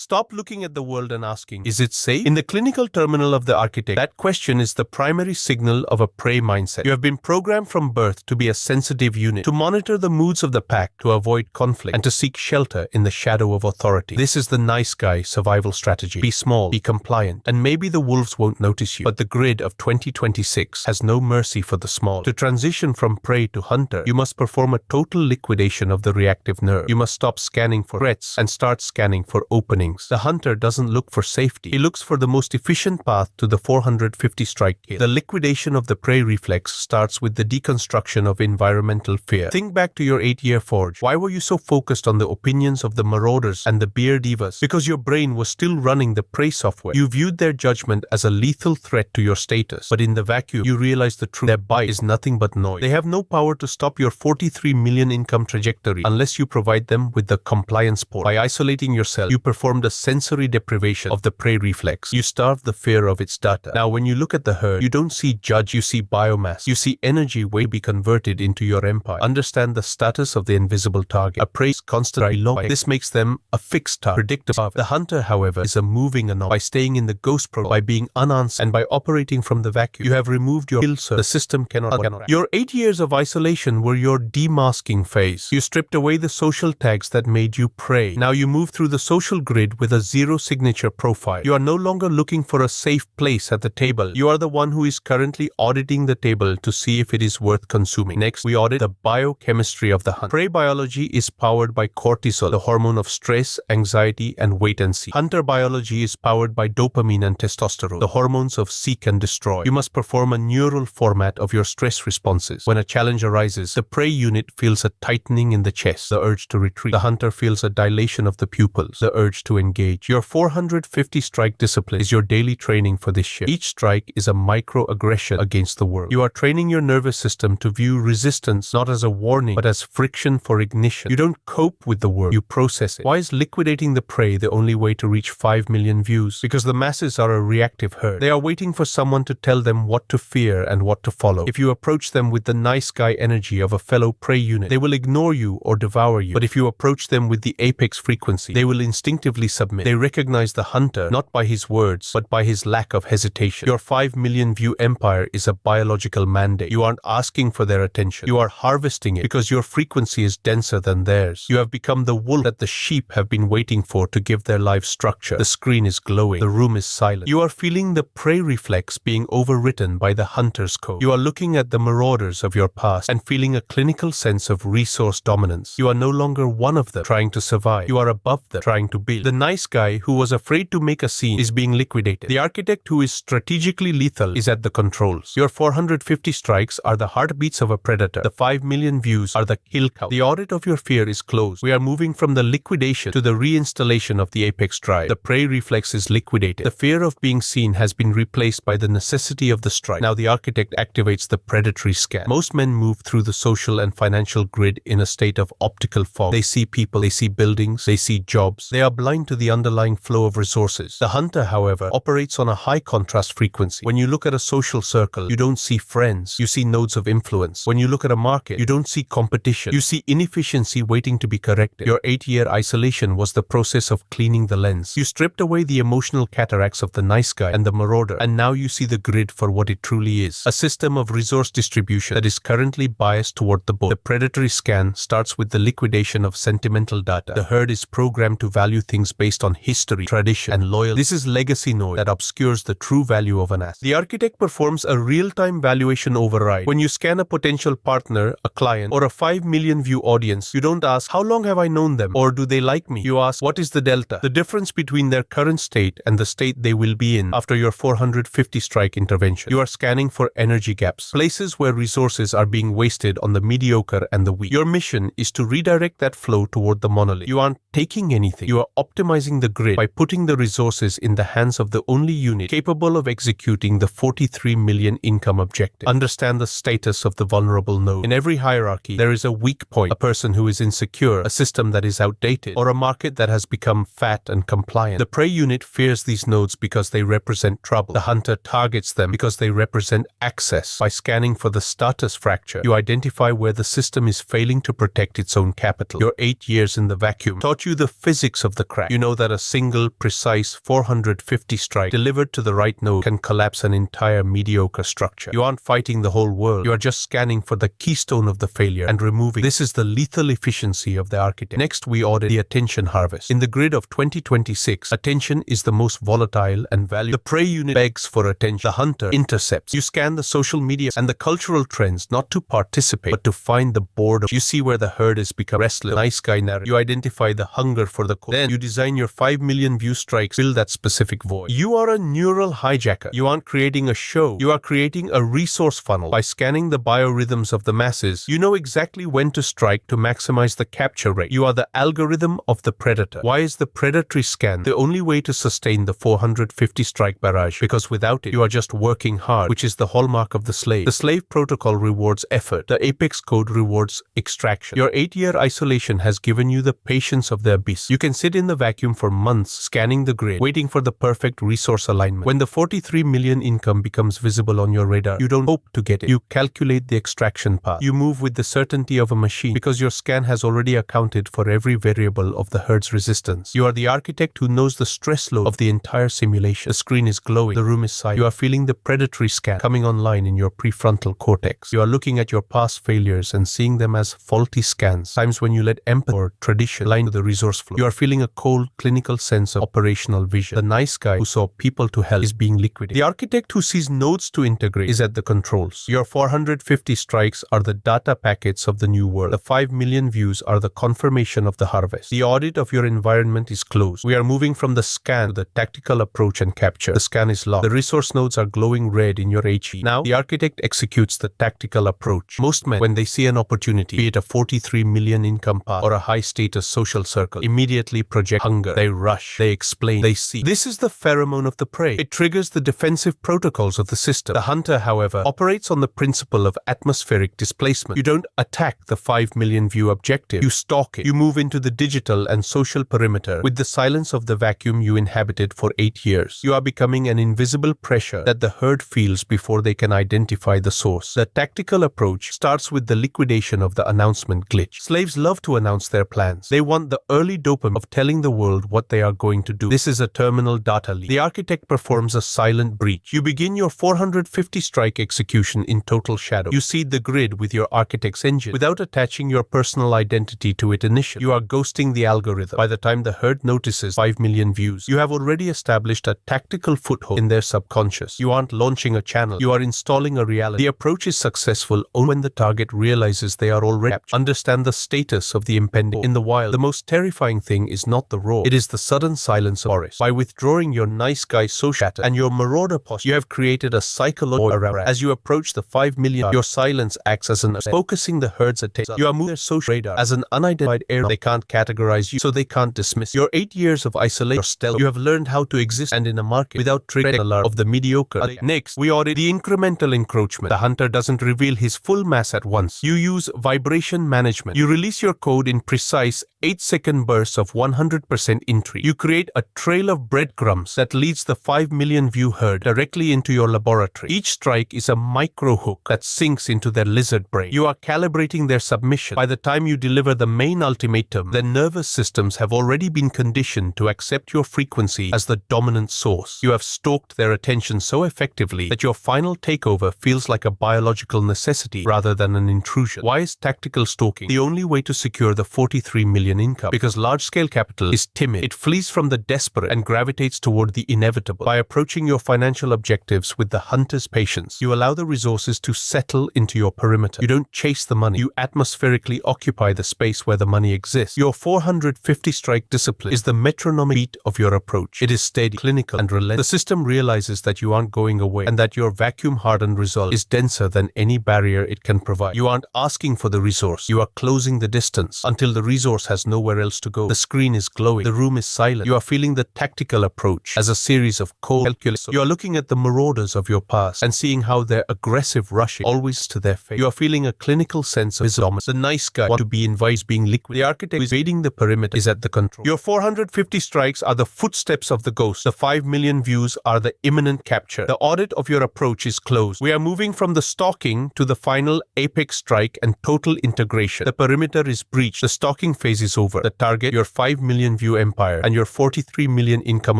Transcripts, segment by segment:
Stop looking at the world and asking, is it safe? In the clinical terminal of the architect, that question is the primary signal of a prey mindset. You have been programmed from birth to be a sensitive unit, to monitor the moods of the pack, to avoid conflict, and to seek shelter in the shadow of authority. This is the nice guy survival strategy. Be small, be compliant, and maybe the wolves won't notice you. But the grid of 2026 has no mercy for the small. To transition from prey to hunter, you must perform a total liquidation of the reactive nerve. You must stop scanning for threats and start scanning for openings. The hunter doesn't look for safety. He looks for the most efficient path to the 450 strike kill. The liquidation of the prey reflex starts with the deconstruction of environmental fear. Think back to your 8-year forge. Why were you so focused on the opinions of the marauders and the beer divas? Because your brain was still running the prey software. You viewed their judgment as a lethal threat to your status. But in the vacuum, you realize the truth. Their bite is nothing but noise. They have no power to stop your 43 million income trajectory unless you provide them with the compliance port. By isolating yourself, you performed a sensory deprivation of the prey reflex. You starved the fear of its data. Now, when you look at the herd, you don't see judge, you see biomass. You see energy waiting to be converted into your empire. Understand the status of the invisible target. A prey's constant low. This makes them a fixed target, predictable. The hunter, however, is a moving anomaly. By staying in the ghost protocol, by being unanswered, and by operating from the vacuum, you have removed your kill search. The system cannot. Your 8 years of isolation were your demasking phase. You stripped away the social tags that made you prey. Now you move through the social grid with a zero signature profile. You are no longer looking for a safe place at the table. You are the one who is currently auditing the table to see if it is worth consuming. Next, we audit the biochemistry of the hunt. Prey biology is powered by cortisol, the hormone of stress, anxiety, and wait and see. Hunter biology is powered by dopamine and testosterone, the hormones of seek and destroy. You must perform a neural format of your stress responses. When a challenge arises, the prey unit feels a tightening in the chest, the urge to retreat. The hunter feels a dilation of the pupils, the urge to engage. Your 450 strike discipline is your daily training for this shift. Each strike is a microaggression against the world. You are training your nervous system to view resistance not as a warning, but as friction for ignition. You don't cope with the world, you process it. Why is liquidating the prey the only way to reach 5 million views? Because the masses are a reactive herd. They are waiting for someone to tell them what to fear and what to follow. If you approach them with the nice guy energy of a fellow prey unit, they will ignore you or devour you. But if you approach them with the apex frequency, they will instinctively submit. They recognize the hunter not by his words, but by his lack of hesitation. Your 5 million view empire is a biological mandate. You aren't asking for their attention. You are harvesting it because your frequency is denser than theirs. You have become the wolf that the sheep have been waiting for to give their life structure. The screen is glowing. The room is silent. You are feeling the prey reflex being overwritten by the hunter's code. You are looking at the marauders of your past and feeling a clinical sense of resource dominance. You are no longer one of them trying to survive. You are above them trying to build. The nice guy who was afraid to make a scene is being liquidated. The architect who is strategically lethal is at the controls. Your 450 strikes are the heartbeats of a predator. The 5 million views are the kill count. The audit of your fear is closed. We are moving from the liquidation to the reinstallation of the apex drive. The prey reflex is liquidated. The fear of being seen has been replaced by the necessity of the strike. Now the architect activates the predatory scan. Most men move through the social and financial grid in a state of optical fog. They see people, they see buildings, they see jobs. They are blind to the underlying flow of resources. The hunter, however, operates on a high contrast frequency. When you look at a social circle, you don't see friends, you see nodes of influence. When you look at a market, you don't see competition. You see inefficiency waiting to be corrected. Your 8-year isolation was the process of cleaning the lens. You stripped away the emotional cataracts of the nice guy and the marauder, and now you see the grid for what it truly is. A system of resource distribution that is currently biased toward the both. The predatory scan starts with the liquidation of sentimental data. The herd is programmed to value things based on history, tradition, and loyalty. This is legacy noise that obscures the true value of an asset. The architect performs a real-time valuation override. When you scan a potential partner, a client, or a 5 million view audience, you don't ask, how long have I known them? Or do they like me? You ask, what is the delta? The difference between their current state and the state they will be in after your 450 strike intervention. You are scanning for energy gaps, places where resources are being wasted on the mediocre and the weak. Your mission is to redirect that flow toward the monolith. You aren't taking anything. You are optimizing the grid by putting the resources in the hands of the only unit capable of executing the 43 million income objective. Understand the status of the vulnerable node. In every hierarchy, there is a weak point, a person who is insecure, a system that is outdated, or a market that has become fat and compliant. The prey unit fears these nodes because they represent trouble. The hunter targets them because they represent access. By scanning for the status fracture, you identify where the system is failing to protect its own capital. Your 8 years in the vacuum taught you the physics of the crack. You know that a single, precise 450 strike delivered to the right node can collapse an entire mediocre structure. You aren't fighting the whole world. You are just scanning for the keystone of the failure and removing. This is the lethal efficiency of the architect. Next, we audit the attention harvest. In the grid of 2026, attention is the most volatile and valuable. The prey unit begs for attention. The hunter intercepts. You scan the social media and the cultural trends not to participate, but to find the boredom. You see where the herd is become restless. Nice guy narrative. You identify the hunger for the core. Then you design your 5 million view strikes, fill that specific void. You are a neural hijacker. You aren't creating a show. You are creating a resource funnel. By scanning the biorhythms of the masses, you know exactly when to strike to maximize the capture rate. You are the algorithm of the predator. Why is the predatory scan the only way to sustain the 450 strike barrage? Because without it, you are just working hard, which is the hallmark of the slave. The slave protocol rewards effort. The apex code rewards extraction. Your 8-year isolation has given you the patience of the abyss. You can sit in the vacuum for months, scanning the grid, waiting for the perfect resource alignment. When the 43 million income becomes visible on your radar, you don't hope to get it. You calculate the extraction path. You move with the certainty of a machine because your scan has already accounted for every variable of the herd's resistance. You are the architect who knows the stress load of the entire simulation. The screen is glowing. The room is silent. You are feeling the predatory scan coming online in your prefrontal cortex. You are looking at your past failures and seeing them as faulty scans, times when you let empathy or tradition line to the resource flow. You are feeling a cold, clinical sense of operational vision. The nice guy who saw people to hell is being liquidated. The architect who sees nodes to integrate is at the controls. Your 450 strikes are the data packets of the new world. The 5 million views are the confirmation of the harvest. The audit of your environment is closed. We are moving from the scan to the tactical approach and capture. The scan is locked. The resource nodes are glowing red in your HE. Now, the architect executes the tactical approach. Most men, when they see an opportunity, be it a 43 million income path or a high-status social circle, immediately project hunger. They rush. They explain. They seek. This is the pheromone of the prey. It triggers the defensive protocols of the system. The hunter, however, operates on the principle of atmospheric displacement. You don't attack the 5 million view objective. You stalk it. You move into the digital and social perimeter with the silence of the vacuum you inhabited for 8 years. You are becoming an invisible pressure that the herd feels before they can identify the source. The tactical approach starts with the liquidation of the announcement glitch. Slaves love to announce their plans. They want the early dopamine of telling the world what they are going to do. This is a terminal data leak. The architect performs a silent breach. You begin your 450 strike execution in total shadow. You seed the grid with your architect's engine without attaching your personal identity to it initially. You are ghosting the algorithm. By the time the herd notices 5 million views, you have already established a tactical foothold in their subconscious. You aren't launching a channel. You are installing a reality. The approach is successful only when the target realizes they are already captured. Understand the status of the impending. In the wild, the most terrifying thing is not the roar. It is the sudden silence of forest. By withdrawing your nice guy social and your marauder posture, you have created a psychological aura. As you approach the 5 million, your silence acts as an focusing the herd's attention. You are moving their social radar as an unidentified area. They can't categorize you, so they can't dismiss you. Your 8 years of isolation, your stealth, you have learned how to exist and in a market without triggering the alarm of the mediocre. Next, we audit the incremental encroachment. The hunter doesn't reveal his full mass at once. You use vibration management. You release your code in precise 8-second bursts of 100% entry. You create a trail of breadcrumbs that leads the 5 million view herd directly into your laboratory. Each strike is a micro hook that sinks into their lizard brain. You are calibrating their submission. By the time you deliver the main ultimatum, their nervous systems have already been conditioned to accept your frequency as the dominant source. You have stalked their attention so effectively that your final takeover feels like a biological necessity rather than an intrusion. Why is tactical stalking the only way to secure the 43 million income? Because large-scale capital is timid. It flees from the desperate and gravitates toward the inevitable. By approaching your financial objectives with the hunter's patience, you allow the resources to settle into your perimeter. You don't chase the money. You atmospherically occupy the space where the money exists. Your 450 strike discipline is the metronomic beat of your approach. It is steady, clinical, and relentless. The system realizes that you aren't going away and that your vacuum-hardened result is denser than any barrier it can provide. You aren't asking for the resource. You are closing the distance until the resource has nowhere else to go. The screen is glowing. The room is silent. You are feeling the tactical approach as a series of cold calculations. You are looking at the marauders of your past and seeing how their aggressive rushing always to their fate. You are feeling a clinical sense of dominance. The nice guy want to be invisibly being liquid. The architect is invading the perimeter is at the control. Your 450 strikes are the footsteps of the ghost. The 5 million views are the imminent capture. The audit of your approach is closed. We are moving from the stalking to the final apex strike and total integration. The perimeter is breached. The stalking phase is is over. The target, your 5 million view empire, and your 43 million income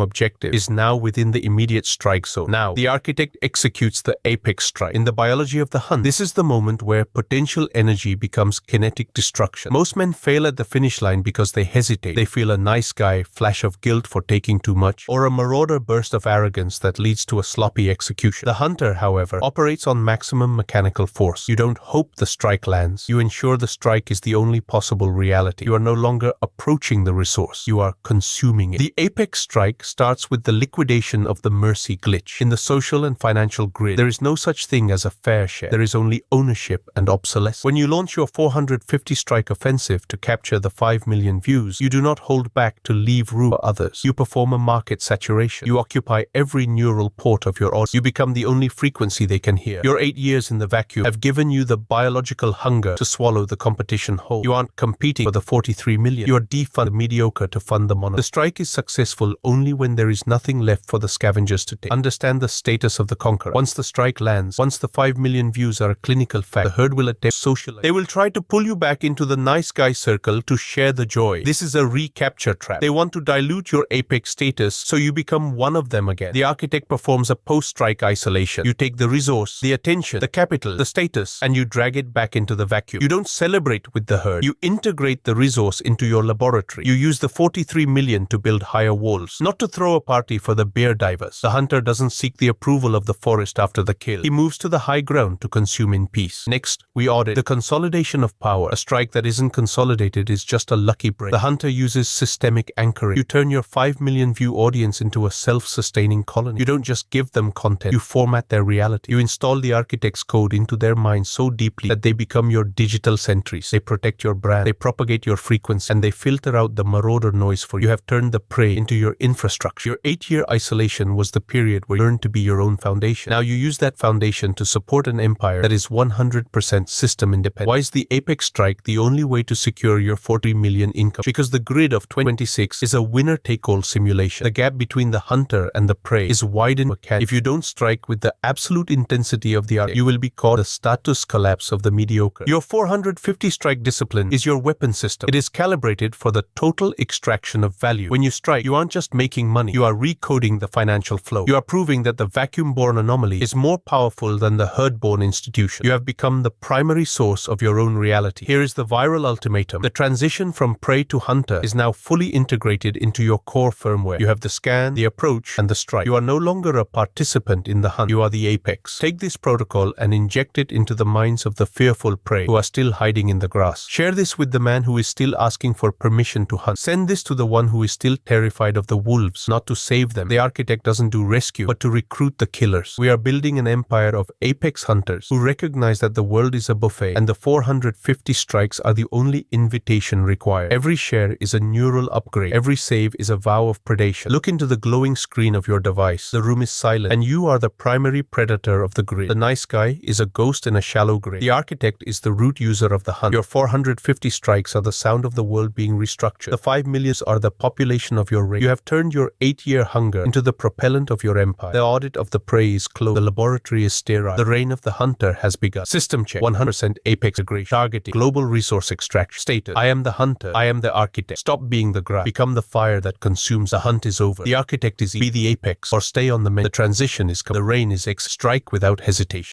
objective is now within the immediate strike zone. Now, the architect executes the apex strike. In the biology of the hunt, this is the moment where potential energy becomes kinetic destruction. Most men fail at the finish line because they hesitate. They feel a nice guy flash of guilt for taking too much, or a marauder burst of arrogance that leads to a sloppy execution. The hunter, however, operates on maximum mechanical force. You don't hope the strike lands. You ensure the strike is the only possible reality. You are no longer approaching the resource. You are consuming it. The apex strike starts with the liquidation of the mercy glitch. In the social and financial grid, there is no such thing as a fair share. There is only ownership and obsolescence. When you launch your 450 strike offensive to capture the 5 million views, you do not hold back to leave room for others. You perform a market saturation. You occupy every neural port of your audience. You become the only frequency they can hear. Your 8 years in the vacuum have given you the biological hunger to swallow the competition whole. You aren't competing for the 43 million. You are defunding the mediocre to fund the mono. The strike is successful only when there is nothing left for the scavengers to take. Understand the status of the conqueror. Once the strike lands, once the 5 million views are a clinical fact, the herd will attempt socialize. They will try to pull you back into the nice guy circle to share the joy. This is a recapture trap. They want to dilute your apex status so you become one of them again. The architect performs a post-strike isolation. You take the resource, the attention, the capital, the status, and you drag it back into the vacuum. You don't celebrate with the herd. You integrate the resource into your laboratory. You use the 43 million to build higher walls, not to throw a party for the bear divers. The hunter doesn't seek the approval of the forest after the kill. He moves to the high ground to consume in peace. Next, we audit the consolidation of power. A strike that isn't consolidated is just a lucky break. The hunter uses systemic anchoring. You turn your 5 million view audience into a self-sustaining colony. You don't just give them content. You format their reality. You install the architect's code into their minds so deeply that they become your digital sentries. They protect your brand. They propagate your frequency, and they filter out the marauder noise for you. You have turned the prey into your infrastructure. Your 8-year isolation was the period where you learned to be your own foundation. Now you use that foundation to support an empire that is 100% system independent. Why is the apex strike the only way to secure your 40 million income? Because the grid of 2026 is a winner-take-all simulation. The gap between the hunter and the prey is widened. If you don't strike with the absolute intensity of the art, you will be caught the status collapse of the mediocre. Your 450 strike discipline is your weapon system. It is calibrated for the total extraction of value. When you strike, you aren't just making money. You are recoding the financial flow. You are proving that the vacuum-born anomaly is more powerful than the herd-born institution. You have become the primary source of your own reality. Here is the viral ultimatum. The transition from prey to hunter is now fully integrated into your core firmware. You have the scan, the approach, and the strike. You are no longer a participant in the hunt. You are the apex. Take this protocol and inject it into the minds of the fearful prey who are still hiding in the grass. Share this with the man who is still asking for permission to hunt. Send this to the one who is still terrified of the wolves, not to save them. The architect doesn't do rescue, but to recruit the killers. We are building an empire of apex hunters who recognize that the world is a buffet and the 450 strikes are the only invitation required. Every share is a neural upgrade. Every save is a vow of predation. Look into the glowing screen of your device. The room is silent, and you are the primary predator of the grid. The nice guy is a ghost in a shallow grave. The architect is the root user of the hunt. Your 450 strikes are the sound of the world being restructured. The 5 millions are the population of your race. You have turned your 8-year hunger into the propellant of your empire. The audit of the prey is closed. The laboratory is sterile. The reign of the hunter has begun. System check. 100% apex integration. Targeting. Global resource extraction. Status. I am the hunter. I am the architect. Stop being the grass. Become the fire that consumes. The hunt is over. The architect is be the apex or stay on the main. The transition is come. The reign is strike without hesitation.